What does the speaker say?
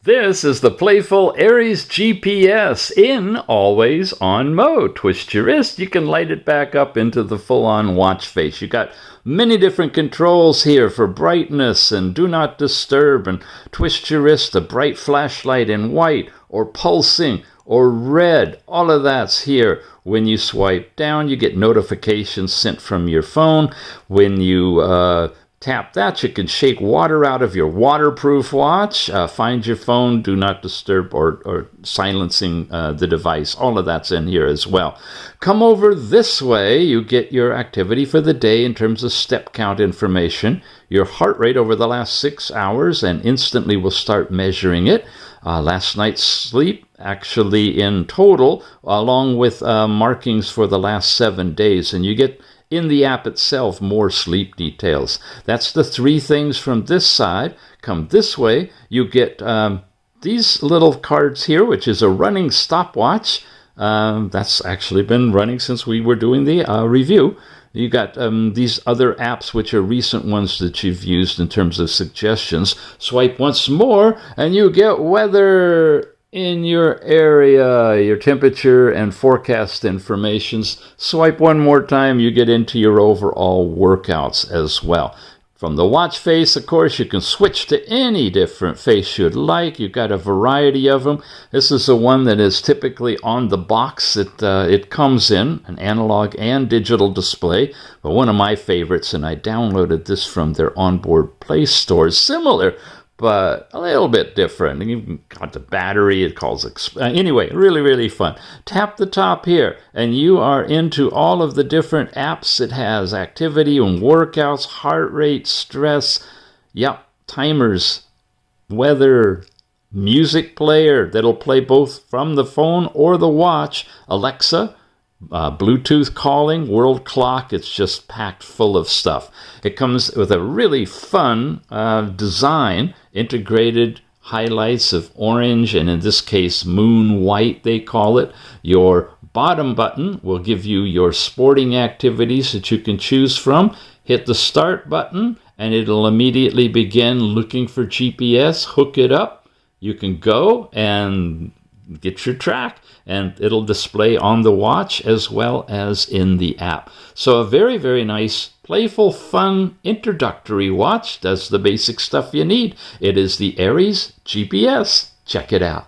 This is the playful Ares GPS in always on mode. Twist your wrist, you can light it back up into the full-on watch face. You got many different controls here for brightness and do not disturb, and twist your wrist, a bright flashlight in white or pulsing or red. All of that's here. When you swipe down, you get notifications sent from your phone. When you tap that, you can shake water out of your waterproof watch, find your phone, do not disturb, or silencing the device. All of that's in here as well. Come over this way, you get your activity for the day in terms of step count information, your heart rate over the last 6 hours, and instantly will start measuring it. Last night's sleep, actually in total, along with markings for the last 7 days. And you get in the app itself more sleep details. That's the 3 things from this side. Come this way, you get these little cards here, which is a running stopwatch. That's actually been running since we were doing the review. You got these other apps, which are recent ones that you've used in terms of suggestions. Swipe once more, and you get weather in your area, your temperature and forecast informations. Swipe one more time, you get into your overall workouts as well. From the watch face, of course, you can switch to any different face you'd like. You've got a variety of them. This is the one that is typically on the box it comes in, an analog and digital display. But one of my favorites, and I downloaded this from their onboard Play Store, similar, but a little bit different. And you've got the battery, it calls anyway, really, really fun. Tap the top here, and you are into all of the different apps it has. Activity and workouts, heart rate, stress, timers, weather, music player that'll play both from the phone or the watch, Alexa, Bluetooth calling, world clock. It's just packed full of stuff. It comes with a really fun design, integrated highlights of orange, and in this case moon white they call it. Your bottom button will give you your sporting activities that you can choose from. Hit the start button and it'll immediately begin looking for GPS. Hook it up, you can go and get your track, and it'll display on the watch as well as in the app. So a very, very nice, playful, fun, introductory watch. Does the basic stuff you need. It is the Ares GPS. Check it out.